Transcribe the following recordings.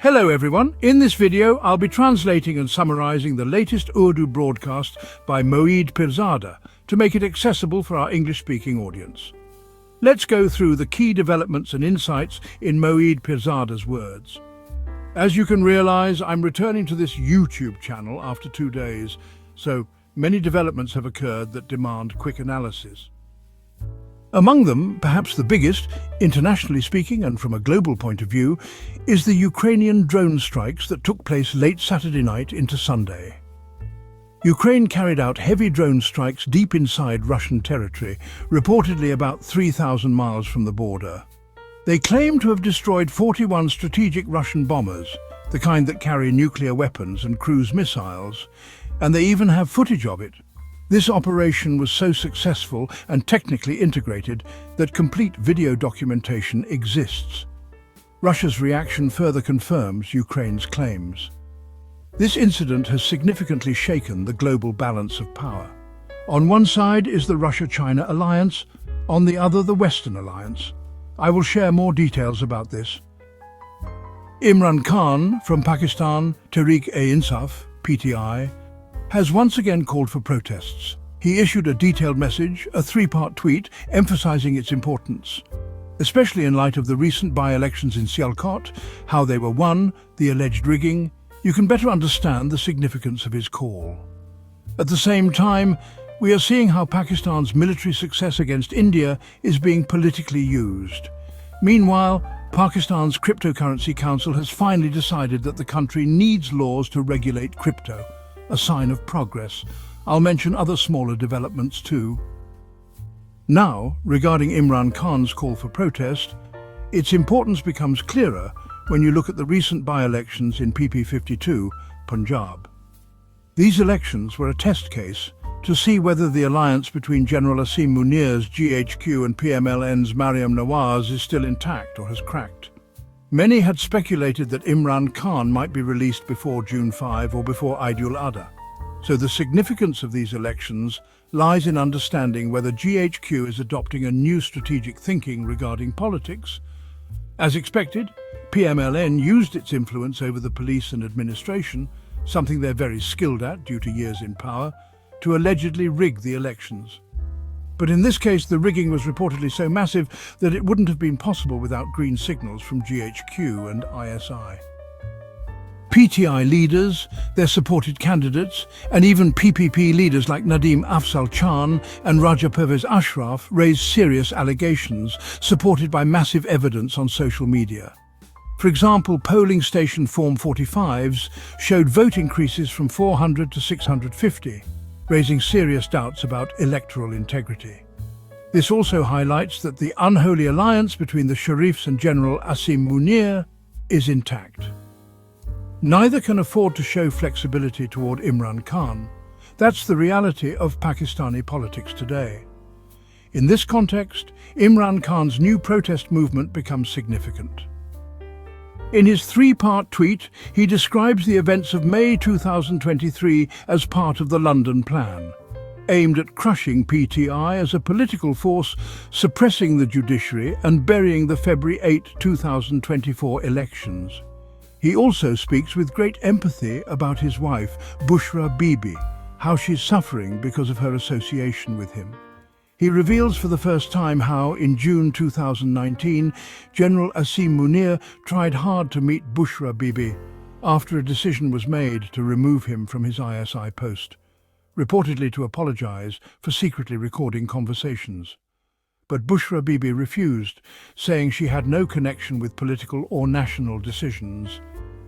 Hello everyone, in this video I'll be translating and summarizing the latest Urdu broadcast by Moeed Pirzada to make it accessible for our English-speaking audience. Let's go through the key developments and insights in Moeed Pirzada's words. As you can realize, I'm returning to this YouTube channel after 2 days, so many developments have occurred that demand quick analysis. Among them, perhaps the biggest, internationally speaking and from a global point of view, is the Ukrainian drone strikes that took place late Saturday night into Sunday. Ukraine carried out heavy drone strikes deep inside Russian territory, reportedly about 3,000 miles from the border. They claim to have destroyed 41 strategic Russian bombers, the kind that carry nuclear weapons and cruise missiles, and they even have footage of it. This operation was so successful and technically integrated that complete video documentation exists. Russia's reaction further confirms Ukraine's claims. This incident has significantly shaken the global balance of power. On one side is the Russia-China alliance, on the other the Western alliance. I will share more details about this. Imran Khan from Pakistan, Tehreek-e-Insaf, PTI, has once again called for protests. He issued a detailed message, a 3-part tweet, emphasizing its importance, especially in light of the recent by-elections in Sialkot, how they were won, the alleged rigging. You can better understand the significance of his call. At the same time, we are seeing how Pakistan's military success against India is being politically used. Meanwhile, Pakistan's Cryptocurrency Council has finally decided that the country needs laws to regulate crypto, a sign of progress. I'll mention other smaller developments too. Now, regarding Imran Khan's call for protest, its importance becomes clearer when you look at the recent by-elections in PP52, Punjab. These elections were a test case to see whether the alliance between General Asim Munir's GHQ and PMLN's Mariam Nawaz is still intact or has cracked. Many had speculated that Imran Khan might be released before June 5 or before Eid al-Adha. So the significance of these elections lies in understanding whether GHQ is adopting a new strategic thinking regarding politics. As expected, PMLN used its influence over the police and administration, something they're very skilled at due to years in power, to allegedly rig the elections. But in this case, the rigging was reportedly so massive that it wouldn't have been possible without green signals from GHQ and ISI. PTI leaders, their supported candidates, and even PPP leaders like Nadeem Afzal Khan and Raja Pervez Ashraf raised serious allegations, supported by massive evidence on social media. For example, polling station Form 45s showed vote increases from 400 to 650. Raising serious doubts about electoral integrity. This also highlights that the unholy alliance between the Sharifs and General Asim Munir is intact. Neither can afford to show flexibility toward Imran Khan. That's the reality of Pakistani politics today. In this context, Imran Khan's new protest movement becomes significant. In his 3-part tweet, he describes the events of May 2023 as part of the London Plan, aimed at crushing PTI as a political force, suppressing the judiciary and burying the February 8, 2024 elections. He also speaks with great empathy about his wife, Bushra Bibi, how she's suffering because of her association with him. He reveals for the first time how, in June 2019, General Asim Munir tried hard to meet Bushra Bibi after a decision was made to remove him from his ISI post, reportedly to apologize for secretly recording conversations. But Bushra Bibi refused, saying she had no connection with political or national decisions.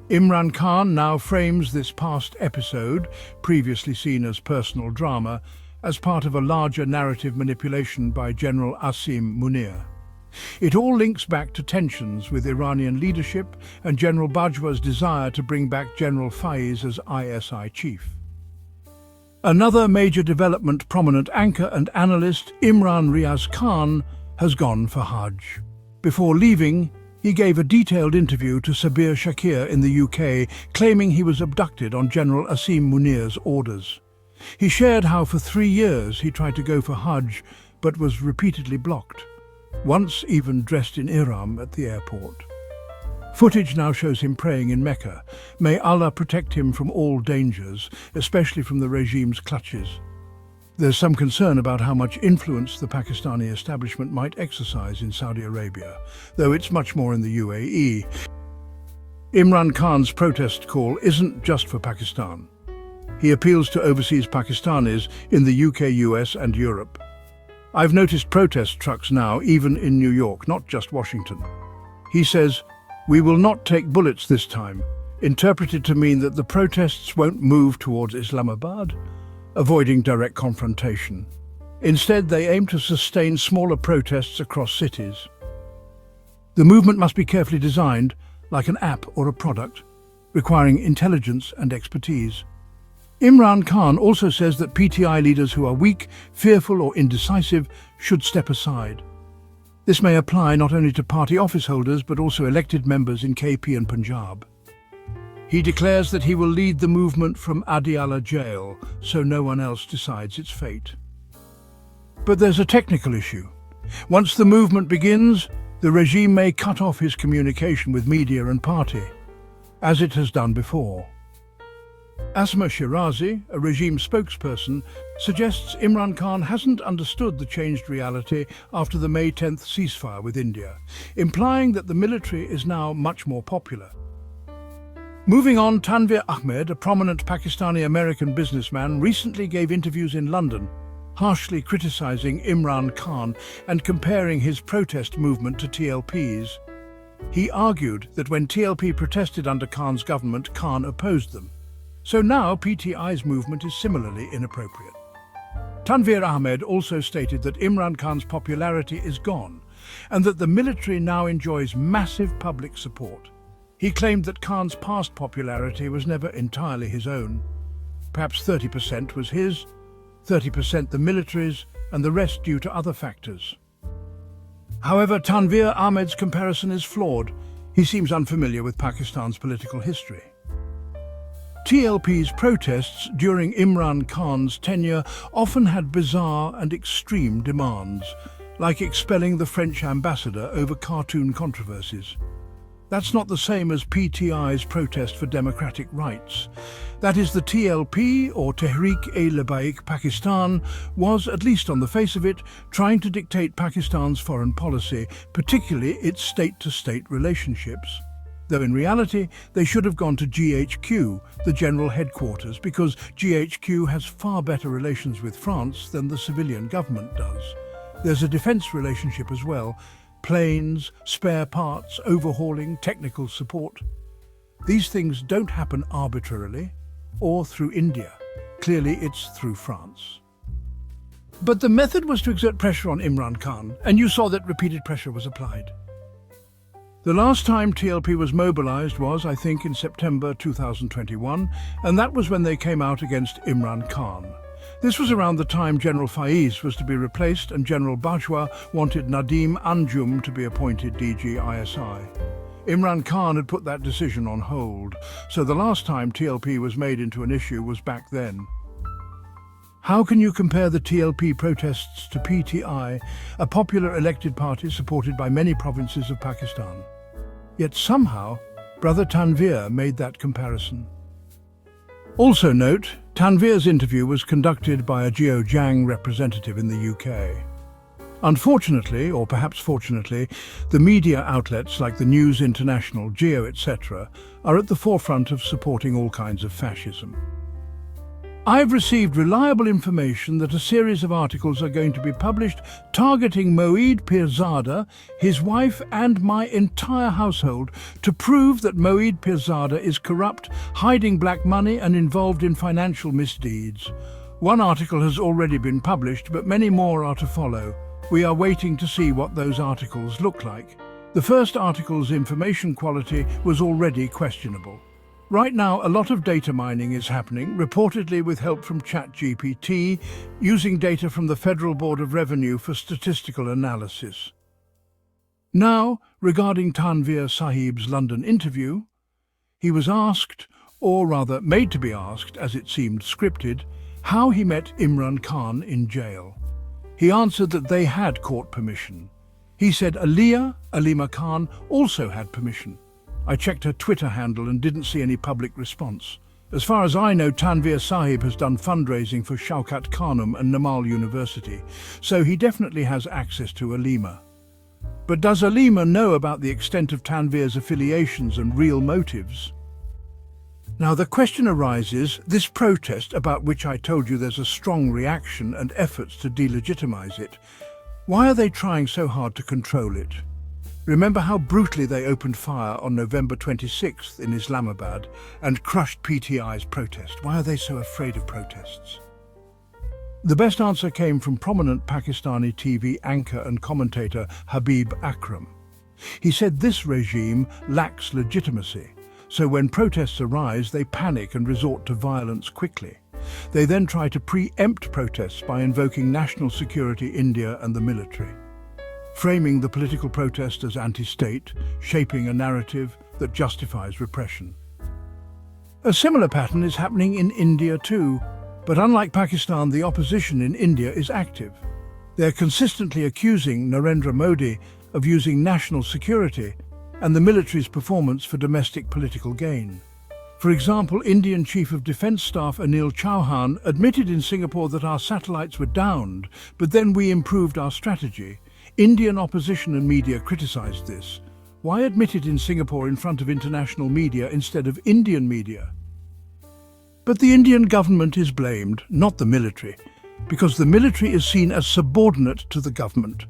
Imran Khan now frames this past episode, previously seen as personal drama, as part of a larger narrative manipulation by General Asim Munir. It all links back to tensions with Iranian leadership and General Bajwa's desire to bring back General Faiz as ISI chief. Another major development, prominent anchor and analyst Imran Riaz Khan has gone for Hajj. Before leaving, he gave a detailed interview to Sabir Shakir in the UK, claiming he was abducted on General Asim Munir's orders. He shared how for 3 years he tried to go for Hajj but was repeatedly blocked, once even dressed in ihram at the airport. Footage now shows him praying in Mecca. May Allah protect him from all dangers, especially from the regime's clutches. There's some concern about how much influence the Pakistani establishment might exercise in Saudi Arabia, though it's much more in the UAE. Imran Khan's protest call isn't just for Pakistan. He appeals to overseas Pakistanis in the UK, US and Europe. I've noticed protest trucks now, even in New York, not just Washington. He says, "We will not take bullets this time," interpreted to mean that the protests won't move towards Islamabad, avoiding direct confrontation. Instead, they aim to sustain smaller protests across cities. The movement must be carefully designed, like an app or a product, requiring intelligence and expertise. Imran Khan also says that PTI leaders who are weak, fearful or indecisive should step aside. This may apply not only to party office holders but also elected members in KP and Punjab. He declares that he will lead the movement from Adiala jail so no one else decides its fate. But there's a technical issue. Once the movement begins, the regime may cut off his communication with media and party, as it has done before. Asma Shirazi, a regime spokesperson, suggests Imran Khan hasn't understood the changed reality after the May 10th ceasefire with India, implying that the military is now much more popular. Moving on, Tanvir Ahmed, a prominent Pakistani-American businessman, recently gave interviews in London, harshly criticizing Imran Khan and comparing his protest movement to TLP's. He argued that when TLP protested under Khan's government, Khan opposed them. So now PTI's movement is similarly inappropriate. Tanvir Ahmed also stated that Imran Khan's popularity is gone and that the military now enjoys massive public support. He claimed that Khan's past popularity was never entirely his own. Perhaps 30% was his, 30% the military's, and the rest due to other factors. However, Tanvir Ahmed's comparison is flawed. He seems unfamiliar with Pakistan's political history. TLP's protests during Imran Khan's tenure often had bizarre and extreme demands, like expelling the French ambassador over cartoon controversies. That's not the same as PTI's protest for democratic rights. That is, the TLP, or Tehreek-e-Labbaik Pakistan, was, at least on the face of it, trying to dictate Pakistan's foreign policy, particularly its state-to-state relationships. Though in reality, they should have gone to GHQ, the general headquarters, because GHQ has far better relations with France than the civilian government does. There's a defense relationship as well. Planes, spare parts, overhauling, technical support. These things don't happen arbitrarily or through India. Clearly, it's through France. But the method was to exert pressure on Imran Khan, and you saw that repeated pressure was applied. The last time TLP was mobilized was, I think, in September 2021, and that was when they came out against Imran Khan. This was around the time General Faiz was to be replaced and General Bajwa wanted Nadeem Anjum to be appointed DG ISI. Imran Khan had put that decision on hold, so the last time TLP was made into an issue was back then. How can you compare the TLP protests to PTI, a popular elected party supported by many provinces of Pakistan? Yet somehow, Brother Tanvir made that comparison. Also note, Tanvir's interview was conducted by a Jiang representative in the UK. Unfortunately, or perhaps fortunately, the media outlets like the News International, Geo, etc., are at the forefront of supporting all kinds of fascism. I've received reliable information that a series of articles are going to be published targeting Moeed Pirzada, his wife and my entire household to prove that Moeed Pirzada is corrupt, hiding black money and involved in financial misdeeds. One article has already been published, but many more are to follow. We are waiting to see what those articles look like. The first article's information quality was already questionable. Right now, a lot of data mining is happening, reportedly with help from ChatGPT, using data from the Federal Board of Revenue for statistical analysis. Now, regarding Tanvir Sahib's London interview, he was asked, or rather made to be asked, as it seemed scripted, how he met Imran Khan in jail. He answered that they had court permission. He said Alima Khan also had permission. I checked her Twitter handle and didn't see any public response. As far as I know, Tanveer Sahib has done fundraising for Shaukat Khanum and Namal University, so he definitely has access to Alima. But does Alima know about the extent of Tanveer's affiliations and real motives? Now the question arises, this protest, about which I told you there's a strong reaction and efforts to delegitimize it, why are they trying so hard to control it? Remember how brutally they opened fire on November 26th in Islamabad and crushed PTI's protest. Why are they so afraid of protests? The best answer came from prominent Pakistani TV anchor and commentator Habib Akram. He said this regime lacks legitimacy, so when protests arise, they panic and resort to violence quickly. They then try to preempt protests by invoking national security, India and the military, framing the political protest as anti-state, shaping a narrative that justifies repression. A similar pattern is happening in India too, but unlike Pakistan, the opposition in India is active. They're consistently accusing Narendra Modi of using national security and the military's performance for domestic political gain. For example, Indian Chief of Defence Staff Anil Chauhan admitted in Singapore that our satellites were downed, but then we improved our strategy. Indian opposition and media criticised this. Why admit it in Singapore in front of international media instead of Indian media? But the Indian government is blamed, not the military, because the military is seen as subordinate to the government.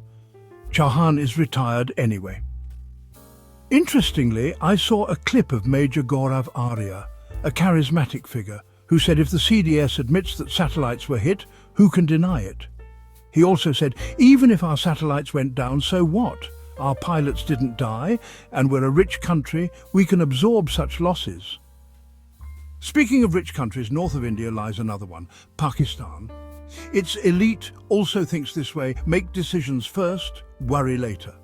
Chauhan is retired anyway. Interestingly, I saw a clip of Major Gaurav Arya, a charismatic figure, who said if the CDS admits that satellites were hit, who can deny it? He also said, even if our satellites went down, so what? Our pilots didn't die, and we're a rich country, we can absorb such losses. Speaking of rich countries, north of India lies another one, Pakistan. Its elite also thinks this way: make decisions first, worry later.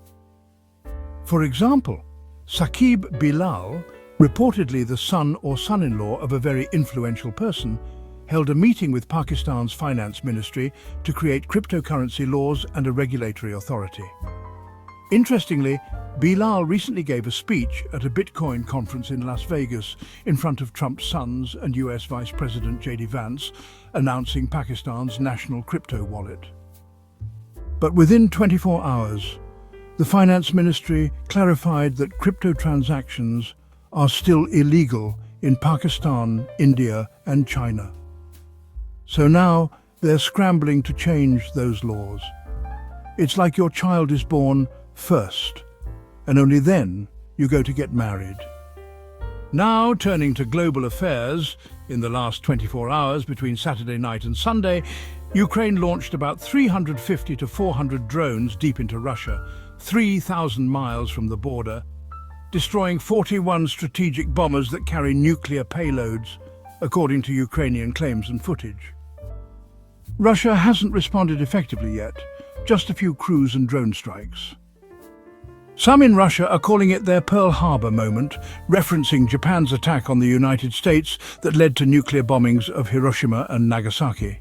For example, Saqib Bilal, reportedly the son or son-in-law of a very influential person, held a meeting with Pakistan's finance ministry to create cryptocurrency laws and a regulatory authority. Interestingly, Bilal recently gave a speech at a Bitcoin conference in Las Vegas in front of Trump's sons and US Vice President J.D. Vance, announcing Pakistan's national crypto wallet. But within 24 hours, the finance ministry clarified that crypto transactions are still illegal in Pakistan, India and China. So now they're scrambling to change those laws. It's like your child is born first, and only then you go to get married. Now, turning to global affairs, in the last 24 hours between Saturday night and Sunday, Ukraine launched about 350 to 400 drones deep into Russia, 3,000 miles from the border, destroying 41 strategic bombers that carry nuclear payloads, according to Ukrainian claims and footage. Russia hasn't responded effectively yet, just a few cruise and drone strikes. Some in Russia are calling it their Pearl Harbor moment, referencing Japan's attack on the United States that led to nuclear bombings of Hiroshima and Nagasaki.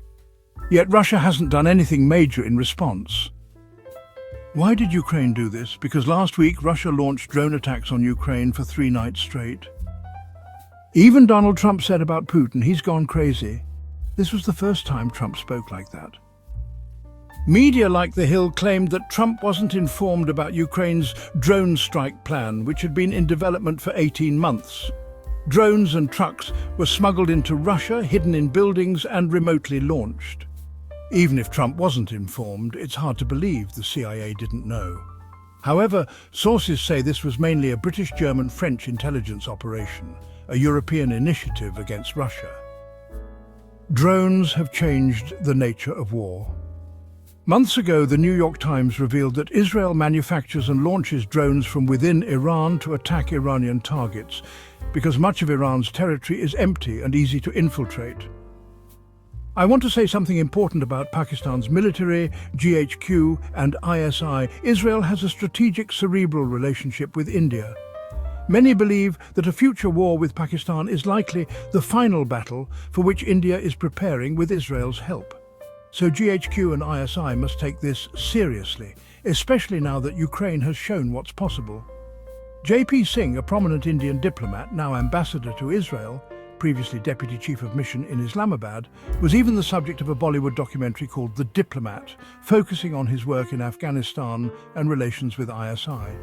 Yet Russia hasn't done anything major in response. Why did Ukraine do this? Because last week Russia launched drone attacks on Ukraine for 3 nights straight. Even Donald Trump said about Putin, he's gone crazy. This was the first time Trump spoke like that. Media like The Hill claimed that Trump wasn't informed about Ukraine's drone strike plan, which had been in development for 18 months. Drones and trucks were smuggled into Russia, hidden in buildings and remotely launched. Even if Trump wasn't informed, it's hard to believe the CIA didn't know. However, sources say this was mainly a British, German, French intelligence operation, a European initiative against Russia. Drones have changed the nature of war. Months ago, the New York Times revealed that Israel manufactures and launches drones from within Iran to attack Iranian targets, because much of Iran's territory is empty and easy to infiltrate. I want to say something important about Pakistan's military, GHQ and ISI. Israel has a strategic, cerebral relationship with India. Many believe that a future war with Pakistan is likely the final battle for which India is preparing with Israel's help. So GHQ and ISI must take this seriously, especially now that Ukraine has shown what's possible. J.P. Singh, a prominent Indian diplomat, now ambassador to Israel, previously deputy chief of mission in Islamabad, was even the subject of a Bollywood documentary called The Diplomat, focusing on his work in Afghanistan and relations with ISI.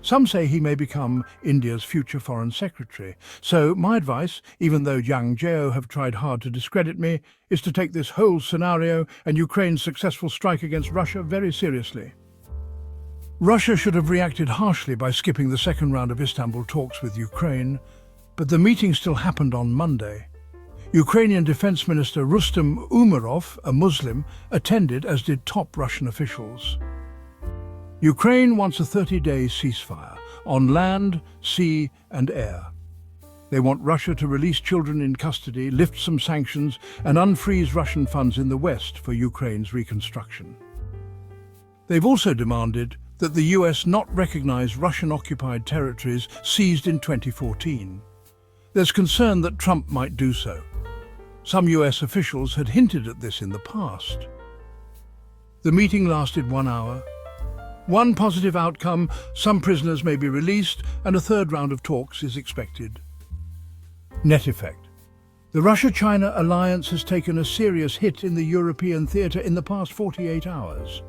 Some say he may become India's future foreign secretary. So my advice, even though Yang Jeo have tried hard to discredit me, is to take this whole scenario and Ukraine's successful strike against Russia very seriously. Russia should have reacted harshly by skipping the second round of Istanbul talks with Ukraine, but the meeting still happened on Monday. Ukrainian Defense Minister Rustem Umerov, a Muslim, attended, as did top Russian officials. Ukraine wants a 30-day ceasefire on land, sea and air. They want Russia to release children in custody, lift some sanctions and unfreeze Russian funds in the West for Ukraine's reconstruction. They've also demanded that the US not recognize Russian-occupied territories seized in 2014. There's concern that Trump might do so. Some US officials had hinted at this in the past. The meeting lasted 1 hour. One positive outcome: some prisoners may be released, and a third round of talks is expected. Net effect: the Russia-China alliance has taken a serious hit in the European theatre in the past 48 hours.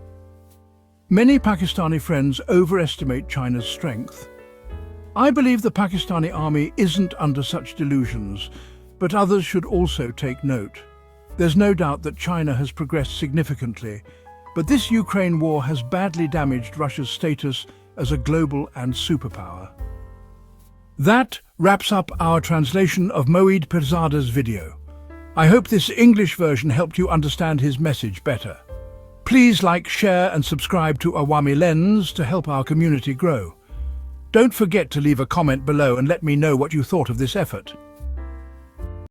Many Pakistani friends overestimate China's strength. I believe the Pakistani army isn't under such delusions, but others should also take note. There's no doubt that China has progressed significantly, but this Ukraine war has badly damaged Russia's status as a global and superpower. That wraps up our translation of Moeed Pirzada's video. I hope this English version helped you understand his message better. Please like, share and subscribe to Awami Lens to help our community grow. Don't forget to leave a comment below and let me know what you thought of this effort.